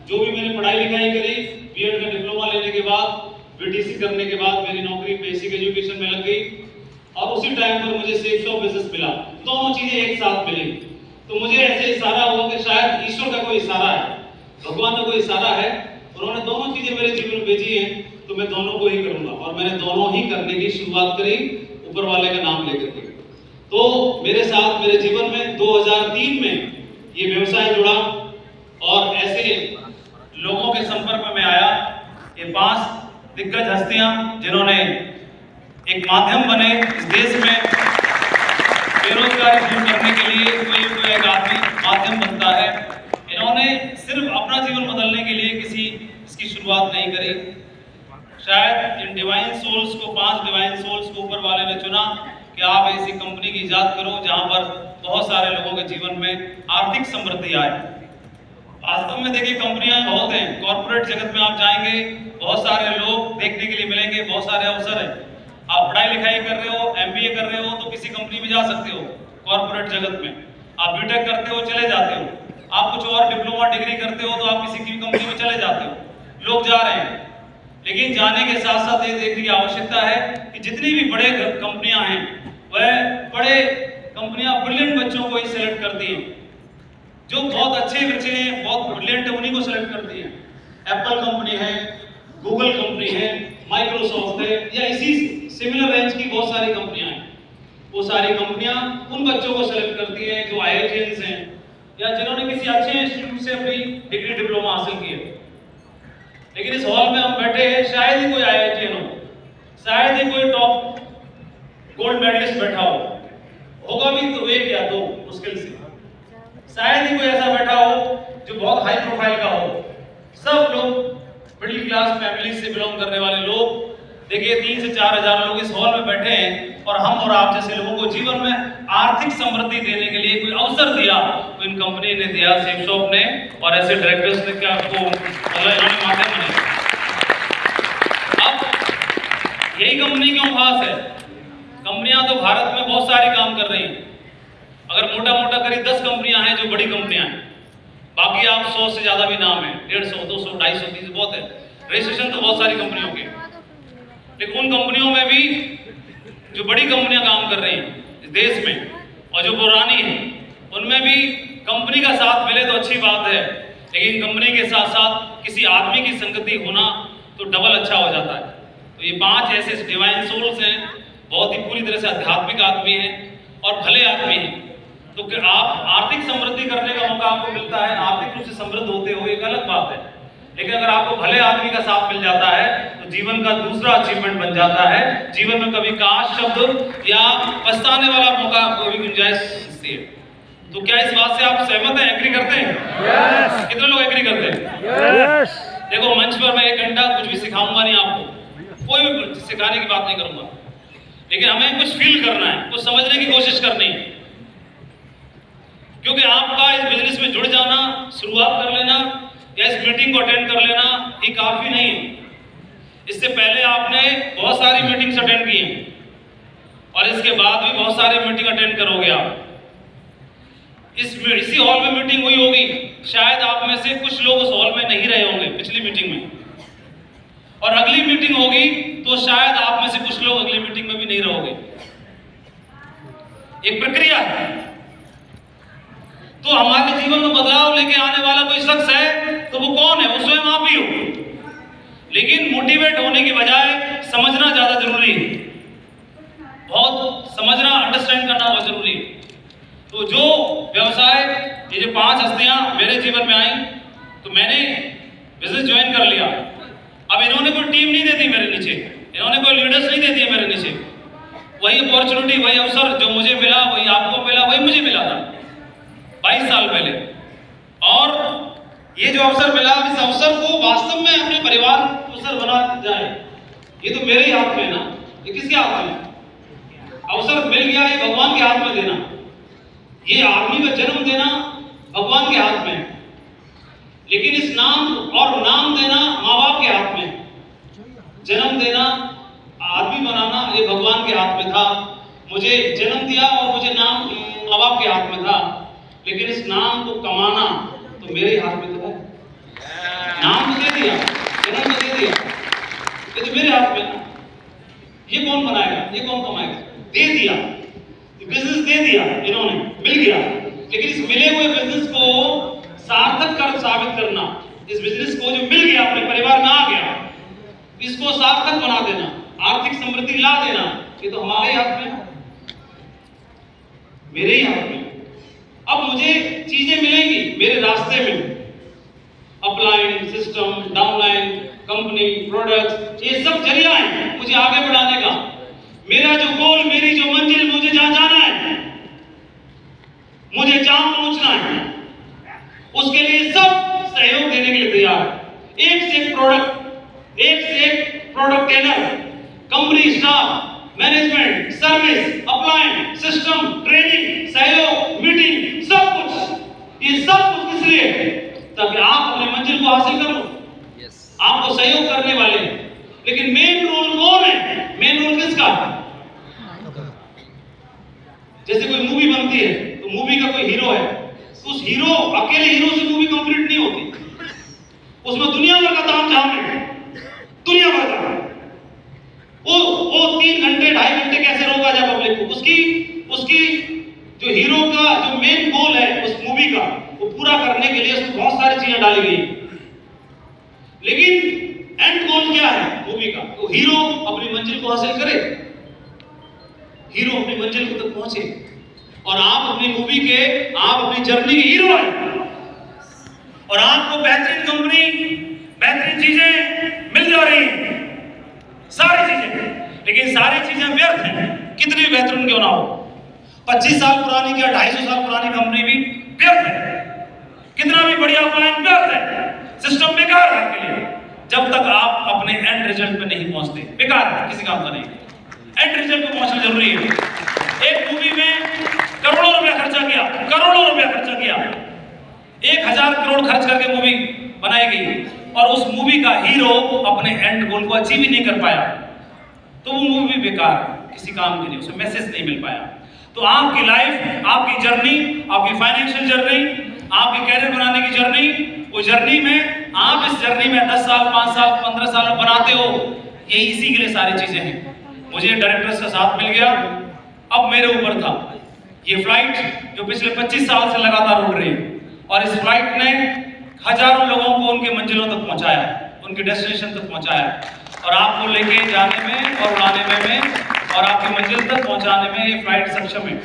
जो भी मैंने पढ़ाई लिखाई करी, बीएड का डिप्लोमा लेने के बाद, बीटीसी करने के बाद मेरी नौकरी बेसिक एजुकेशन में लग गई और उसी टाइम पर मुझे सेफ शॉप बिजनेस मिला। दोनों चीजें एक साथ मिली तो मुझे ऐसे इशारा हुआ कि शायद ईश्वर का कोई इशारा है, भगवान का कोई इशारा है, उन्होंने दोनों चीजें मेरे जीवन में भेजी हैं तो मैं दोनों को ही करूंगा। और मैंने दोनों ही करने की शुरुआत करी ऊपर वाले का नाम लेकर के। तो मेरे साथ मेरे जीवन में 2003 में ये व्यवसाय जुड़ा और ऐसे लोगों के संपर्क में मैं आया। ये 5 दिग्गज हस्तियां जिन्होंने एक माध्यम बने इस देश में बेरोजगारी दूर करने के लिए, कोई एक आदमी माध्यम बनता है। इन्होंने सिर्फ अपना जीवन बदलने के लिए किसी इसकी शुरुआत नहीं करी। शायद इन डिवाइन सोल्स को, 5 डिवाइन सोल्स को ऊपर वाले ने चुना कि आप ऐसी कंपनी की इजाद करो जहां पर बहुत सारे लोगों के जीवन में आर्थिक समृद्धि आए। वास्तव में देखिए कंपनियां बहुत हैं, कॉर्पोरेट जगत में आप जाएंगे बहुत सारे लोग देखने के लिए मिलेंगे, बहुत सारे अवसर हैं। आप पढ़ाई लिखाई कर रहे हो, एमबीए कर रहे हो तो किसी कंपनी में जा सकते हो कॉर्पोरेट जगत में। आप बीटेक करते हो चले जाते हो, आप कुछ और डिप्लोमा डिग्री करते हो तो आप किसी की कंपनी में चले जाते हो। लोग जा रहे हैं, लेकिन जाने के साथ साथ ये देखने की आवश्यकता है कि जितनी भी बड़े कंपनियां हैं वह बड़े कंपनियां ब्रिलियंट बच्चों को ही सिलेक्ट करती हैं, जो बहुत अच्छे बच्चे हैं, बहुत ब्रिलियंट है, उन्हीं को सिलेक्ट करती हैं। एप्पल कंपनी है, गूगल कंपनी है, माइक्रोसॉफ्ट है, या इसी सिमिलर रेंज की बहुत सारी कंपनियां हैं। वो सारी कंपनियां उन बच्चों को सिलेक्ट करती हैं जो आईआईटीएंस हैं या जिन्होंने किसी अच्छे इंस्टीट्यूट से अपनी डिग्री डिप्लोमा हासिल की है। लेकिन इस हॉल में हम बैठे हैं, शायद ही कोई आईआईटीएन हो, शायद ही कोई टॉप गोल्ड मेडलिस्ट बैठा हो, होगा भी तो 1 या 2 मुश्किल से। शायद ही कोई ऐसा बैठा हो जो बहुत हाई प्रोफाइल का हो। सब लोग मिडिल क्लास फैमिली से बिलोंग करने वाले लोग। देखिए 3 से 4 हजार लोग इस हॉल में बैठे हैं और हम और आप जैसे लोगों को जीवन में आर्थिक समृद्धि देने के लिए कोई अवसर दिया तो इन कंपनी ने दिया, सेफ शॉप ने और ऐसे डायरेक्टर्स ने क्या आपको इन्होंने माध्यम बने। अब यही कंपनी क्यों खास है? कंपनियां तो भारत में बहुत सारी काम कर रही हैं। अगर मोटा मोटा करीब 10 कंपनियां हैं जो बड़ी कंपनियां हैं, बाकी आप 100 से ज्यादा भी नाम है, 150, 200, 250, 300 बहुत है। रजिस्ट्रेशन तो बहुत सारी कंपनियों के, लेकिन उन कंपनियों में भी जो बड़ी कंपनियां काम कर रही हैं इस देश में और जो पुरानी हैं उनमें भी कंपनी का साथ मिले तो अच्छी बात है, लेकिन कंपनी के साथ साथ किसी आदमी की संगति होना तो डबल अच्छा हो जाता है। तो ये 5 ऐसे डिवाइन सोल्स हैं, बहुत ही पूरी तरह से आध्यात्मिक आदमी हैं और भले आदमी हैं। तो कि आप आर्थिक समृद्धि करने का मौका आपको मिलता है, आर्थिक रूप से समृद्ध होते हो, एक अलग बात है। लेकिन अगर आपको भले आदमी का साथ मिल जाता है तो जीवन का दूसरा अचीवमेंट बन जाता है। जीवन में कभी काश शब्द या पछताने वाला मौका कोई भी गुंजाइश है। तो क्या इस बात से आप सहमत हैं, एग्री करते हैं? yes. कितने लोग एग्री करते हैं? yes. देखो मंच पर मैं 1 घंटा कुछ भी सिखाऊंगा नहीं आपको, कोई भी सिखाने की बात नहीं करूंगा, लेकिन हमें कुछ फील करना है, कुछ समझने की कोशिश करनी है। क्योंकि आपका इस बिजनेस में जुड़ जाना, शुरुआत कर लेना या इस मीटिंग को अटेंड कर लेना ही काफी नहीं है। इससे पहले आपने बहुत सारी मीटिंग्स अटेंड की हैं और इसके बाद भी बहुत सारी मीटिंग अटेंड करोगे आप। इसी हॉल में मीटिंग हुई होगी, शायद आप में से कुछ लोग उस हॉल में नहीं रहे होंगे पिछली मीटिंग में, और अगली मीटिंग होगी तो शायद आप में से कुछ लोग अगली मीटिंग में भी नहीं रहोगे। एक प्रक्रिया है। तो हमारे जीवन में बदलाव लेके आने वाला कोई शख्स है तो वो कौन है? वो स्वयं आप ही हो। लेकिन मोटिवेट होने की बजाय समझना ज्यादा जरूरी है, बहुत समझना, अंडरस्टैंड करना बहुत जरूरी है। तो जो व्यवसाय, ये जो 5 हस्तियां मेरे जीवन में आई तो मैंने बिजनेस ज्वाइन कर लिया। अब इन्होंने कोई टीम नहीं दे दी मेरे नीचे, इन्होंने कोई लीडर्स नहीं दे दिए मेरे नीचे। वही अपॉर्चुनिटी, वही अवसर जो मुझे मिला, वही आपको मिला, वही मुझे मिला था 22 साल पहले। और ये जो अवसर मिला, इस अवसर को वास्तव में अपने परिवार को अवसर बना जाए, ये तो मेरे ही हाथ में है ना। ये किसके हाथ में? अवसर मिल गया, ये भगवान के हाथ में देना, ये आदमी का जन्म देना भगवान के हाथ में है। लेकिन इस नाम और नाम देना माँ बाप के हाथ में, जन्म देना, आदमी बनाना ये भगवान के हाथ में था। मुझे जन्म दिया और मुझे नाम माँ बाप के हाथ में था, लेकिन इस नाम को कमाना तो मेरे हाथ में तो है। साबित करना, इस बिजनेस को जो मिल गया अपने परिवार में आ गया, इसको सार्थक बना देना, आर्थिक समृद्धि ला देना, ये तो हमारे हाथ में है, मेरे ही हाथ में। अब मुझे चीजें मिलेंगी मेरे रास्ते में, upline, system, downline, company, products, ये सब जरिया है मुझे आगे बढ़ाने का। मेरा जो गोल, मेरी जो मंजिल, मुझे जहां जाना है, मुझे जहां पहुंचना है, उसके लिए सब सहयोग देने के लिए तैयार है। एक से एक प्रोडक्ट, एक से एक product trainer, company staff, management, service, upline, system, training, सहयोग, मीटिंग, सब कुछ। ये सब कुछ किस लिए? ताकि आप अपने मंजिल को हासिल करो। आपको सहयोग करने वाले हैं, लेकिन मेन रोल कौन है? मेन रोल किसका? जैसे कोई मूवी बनती है तो मूवी का कोई हीरो है, तो उस हीरो, अकेले हीरो से मूवी कंप्लीट नहीं होती, उसमें दुनिया भर का ताम झाम है, दुनिया भर का। वो 3 घंटे 2.5 घंटे कैसे रोका जाए पब्लिक को? उसकी जो हीरो का जो मेन गोल है उस मूवी का, वो पूरा करने के लिए उसमें बहुत सारी चीजें डाली गई, लेकिन एंड गोल क्या है मूवी का? तो हीरो अपनी मंजिल को हासिल करे, हीरो अपनी मंजिल को तक पहुंचे, और आप अपनी मूवी के, आप अपनी जर्नी के हीरो हैं, और आपको बेहतरीन कंपनी, बेहतरीन चीजें मिल जा रही हैं, सारी चीजें, लेकिन सारी चीजें व्यर्थ हैं, कितनी बेहतरीन क्यों ना हो। 25 साल पुरानी क्या 250 साल पुरानी कंपनी भी व्यर्थ है, कितना भी बढ़िया प्लान व्यर्थ है, सिस्टम बेकार है आपके लिए, जब तक आप अपने एंड रिजल्ट पे नहीं पहुंचते, बेकार है, किसी काम का नहीं। एंड रिजल्ट पे पहुंचना जरूरी है। एक मूवी में करोड़ों रुपया खर्चा किया, करोड़ों रुपया खर्चा किया, 1000 करोड़ खर्च करके मूवी बनाई गई, और उस मूवी का हीरो अपने एंड गोल को अचीव ही नहीं कर पाया, तो वो मूवी बेकार, किसी काम के लिए, उसमें मैसेज नहीं मिल पाया। तो आपकी लाइफ, आपकी जर्नी, आपकी फाइनेंशियल जर्नी, आपकी कैरियर बनाने की जर्नी, वो जर्नी में आप इस जर्नी में 10 साल, 5 साल, 15 साल बनाते हो, ये इसी के लिए सारी चीजें हैं। मुझे डायरेक्टर्स का साथ मिल गया, अब मेरे ऊपर था ये फ्लाइट जो पिछले 25 साल से लगातार उड़ रही है, और इस फ्लाइट ने हजारों लोगों को उनके मंजिलों तक पहुंचाया, उनके डेस्टिनेशन तक पहुंचाया, और आपको लेके जाने में और उड़ाने में और आपकी मंजिल तक पहुंचाने में ये फ्लाइट सक्षम है।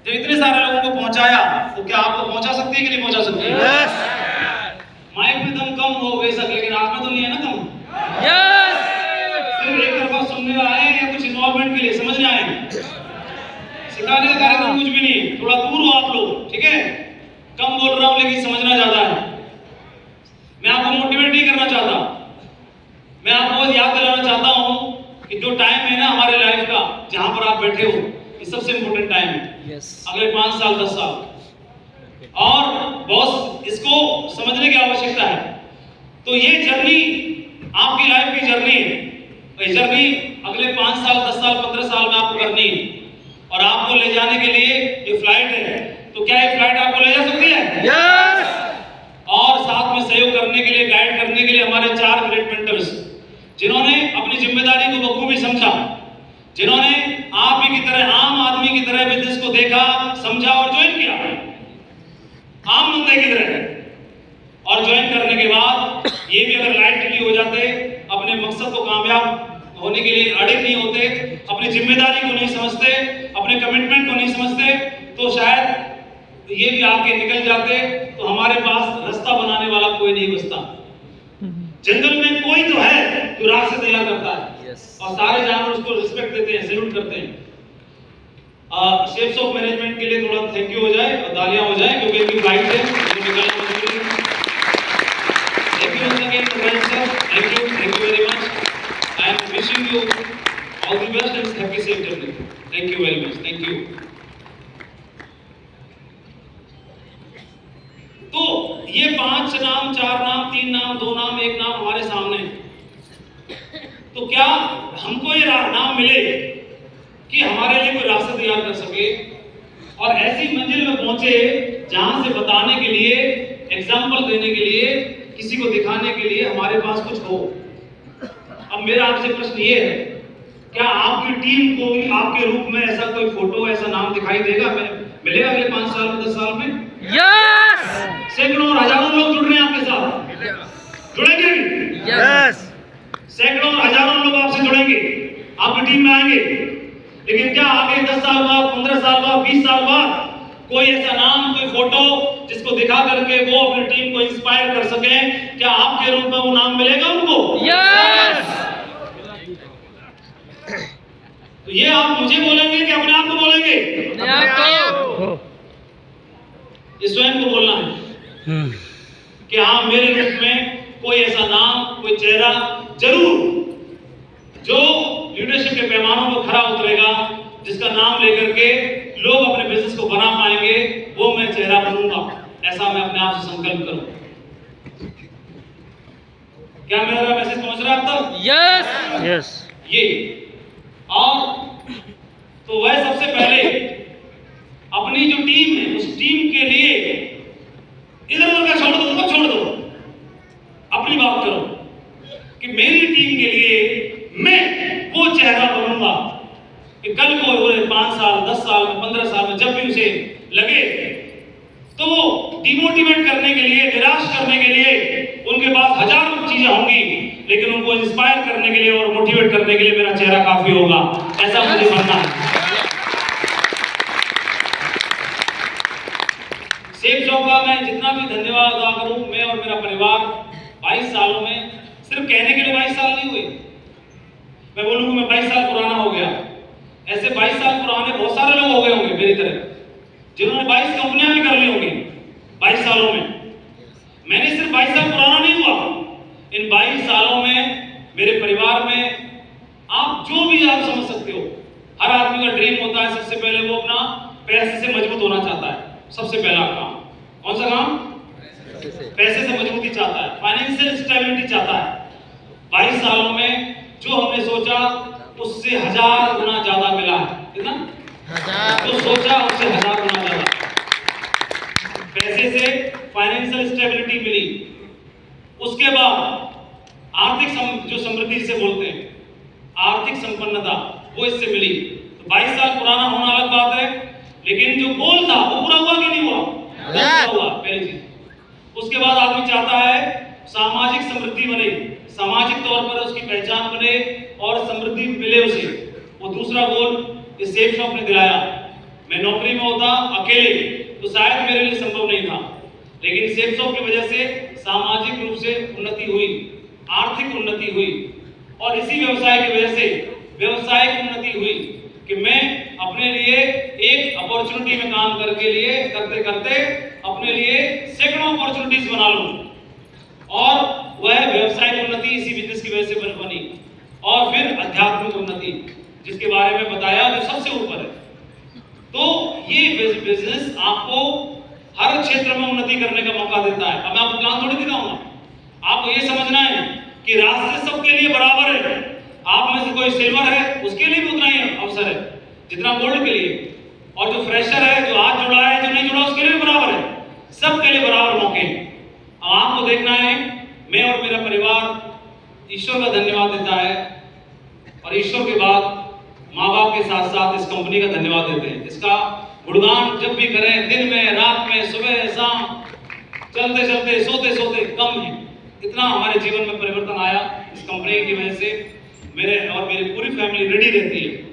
जब इतने सारे लोगों को पहुंचाया, तो क्या आपको पहुंचा सकती है कि नहीं पहुंचा सकती है? माइक में दम कम हो बेशक, लेकिन आप में तो नहीं है ना दम। सिर्फ एक तरफा सुनने आए हैं या कुछ इन्वॉल्वमेंट के लिए समझने आए हैं? सिखाने का कार्यक्रम कुछ भी नहीं, थोड़ा दूर हो आप लोग, ठीक है? कम बोल रहा हूं लेकिन समझना ज्यादा है। मैं आपको मोटिवेट नहीं करना चाहता, मैं आपको याद दिलाना चाहता हूं कि जो टाइम है ना हमारे लाइफ का, जहां पर आप बैठे हो, ये सबसे इंपॉर्टेंट टाइम है। अगले 5 साल 10 साल, और बॉस इसको समझने की आवश्यकता है। तो ये जर्नी आपकी लाइफ की जर्नी है, ये जर्नी अगले 5 साल 10 साल 15 साल में आपको करनी है, और आपको ले जाने के लिए ये फ्लाइट है। तो क्या ये फ्लाइट आपको ले जा सकती है? यस। और साथ में सहयोग करने के लिए, गाइड करने के लिए हमारे 4 ग्रेट मेंटर्स, जिन्होंने अपनी जिम्मेदारी को बखूबी समझा, जिन्होंने आप ही की तरह, आम आदमी की तरह बिजनेस को देखा, समझा और ज्वाइन किया, आम बंदे की तरह। और ज्वाइन करने के बाद ये भी अगर लाइटली हो जाते, अपने मकसद को कामयाब होने के लिए अड़े नहीं होते, अपनी जिम्मेदारी को नहीं समझते, अपने कमिटमेंट को नहीं समझते, तो शायद ये भी आके निकल जाते, तो हमारे पास रास्ता बनाने वाला कोई नहीं बचता। जंगल में कोई तो है जो रास्ते तैयार करता है, और सारे जानवर उसको रिस्पेक्ट देते हैं, सैल्यूट करते हैं। शेप्स ऑफ मैनेजमेंट के लिए थोड़ा थैंक यू हो जाए और तालियां हो जाए, क्योंकि इनकी फ्लाइट है, thank you very much. I am wishing you all the best and happy safe journey. Thank you very much, thank you. तो ये 5 नाम, 4 नाम, 3 नाम, 2 नाम, 1 नाम हमारे सामने, तो क्या हमको ये नाम मिले कि हमारे लिए कोई रास्ता तैयार कर सके, और ऐसी मंजिल में पहुंचे जहां से बताने के लिए, एग्जाम्पल देने के लिए, किसी को दिखाने के लिए हमारे पास कुछ हो। अब मेरा आपसे प्रश्न ये है, क्या आपकी टीम को आपके रूप में ऐसा कोई फोटो, ऐसा नाम दिखाई देगा, मिलेगा अगले 5 साल में, 10 साल में? यस। सैकड़ों और हजारों लोग जुड़ रहे हैं आपके यस। सैकड़ों और हजारों लोग आपसे जुड़ेंगे, आपकी टीम में आएंगे, लेकिन क्या आगे 10 साल बाद, 15 साल बाद, 20 साल बाद कोई ऐसा नाम, कोई फोटो जिसको दिखा करके वो अपनी टीम को इंस्पायर कर सके, क्या आपके रूप में वो नाम मिलेगा उनको? यस। तो ये आप मुझे बोलेंगे कि अपने आप को बोलेंगे? ये स्वयं को बोलना है कि हाँ, मेरे रूप में कोई ऐसा नाम, कोई चेहरा जरूर जो लीडरशिप के पैमानों पर खरा उतरेगा, जिसका नाम लेकर के लोग अपने बिजनेस को बना पाएंगे, वो मैं चेहरा बनूंगा। ऐसा मैं अपने आप से संकल्प करूं। क्या मेरा मैसेज पहुंच रहा है अब तक? Yes yes. ये और तो वह सबसे पहले अपनी जो टीम है, उस टीम के लिए इधर उधर का छोड़ दो, उसको छोड़ दो, अपनी बात करो कि मेरी टीम के लिए मैं वो चेहरा बनूंगा कि कल को 5 साल, 10 साल में, 15 साल में जब भी उसे लगे तो वो डिमोटिवेट करने के लिए, निराश करने के लिए उनके पास हजारों चीजें होंगी, लेकिन उनको इंस्पायर करने के लिए और मोटिवेट करने के लिए मेरा चेहरा काफी होगा। ऐसा मुझे बनना है। सेफ जॉब का मैं जितना भी धन्यवाद अदा करूं, मैं और मेरा परिवार 22 सालों में, सिर्फ कहने के लिए 22 साल नहीं हुए, मैं बोलूंगा मैं 22 साल पुराना हो गया। ऐसे 22 साल पुराने बहुत सारे लोग हो गए होंगे मेरी तरह, जिन्होंने 22 कंपनियां भी कर ली होंगी 22 सालों में। मैंने सिर्फ 22 साल पुराना नहीं हुआ। इन 22 सालों में मेरे परिवार में आप जो भी आप समझ सकते हो, हर आदमी का ड्रीम होता है सबसे पहले वो अपना पैसे से मजबूत होना चाहता है। सबसे पहला काम कौन सा काम? पैसे से मजबूती चाहता है, फाइनेंशियल स्टेबिलिटी चाहता है। 22 सालों में जो हमने सोचा उससे 1000 गुना ज्यादा मिला है। कितना? 1000। जो सोचा उससे 1000 गुना ज्यादा। पैसे से फाइनेंशियल स्टेबिलिटी मिली, उसके बाद आर्थिक जो समृद्धि से बोलते हैं, आर्थिक संपन्नता, वो इससे मिली। तो 22 साल पुराना होना अलग बात है, लेकिन जो गोल था वो पूरा हुआ कि नहीं हुआ? हुआ, पहली चीज। उसके बाद आदमी चाहता है सामाजिक समृद्धि बने, सामाजिक तौर पर उसकी पहचान बने और समृद्धि मिले उसे। वो दूसरा गोल इस सेफ शॉप ने दिलाया। मैं नौकरी में होता अकेले तो शायद मेरे लिए संभव नहीं था, लेकिन सेफ शॉप की वजह से सामाजिक रूप से उन्नति हुई, आर्थिक उन्नति हुई, और इसी व्यवसाय की वजह से व्यवसायिक उन्नति हुई कि मैं अपने लिए एक अपॉर्चुनिटी में काम करते करते अपने लिए सैकड़ों अपॉर्चुनिटीज बना लूं, और वह व्यवसायिक उन्नति इसी बिजनेस की वजह से बनी। और फिर आध्यात्मिक उन्नति, जिसके बारे में बताया, जो सबसे ऊपर है। तो ये बिजनेस आपको हर क्षेत्र में उन्नति करने का मौका देता है। अब मैं आपको प्लान थोड़ी दिखाऊंगा, आपको ये समझना है कि रास्ते सबके लिए बराबर है। आप में से कोई सिल्वर है, उसके लिए भी उतना ही अवसर है जितना गोल्ड के लिए, और जो फ्रेशर है, जो हाथ जुड़ा है, जो नहीं जुड़ा, उसके लिए भी बराबर है। सबके लिए बराबर मौके हैं। अब आपको देखना है, मैं और मेरा परिवार ईश्वर का धन्यवाद देता है, और ईश्वर के बाद माँ बाप के साथ साथ इस कंपनी का धन्यवाद देते हैं। इसका गुणगान जब भी करें, दिन में, रात में, सुबह शाम, चलते चलते, सोते सोते कम है। इतना हमारे जीवन में परिवर्तन आया इस कंपनी की वजह से। मेरे और मेरी पूरी फैमिली रेडी रहती है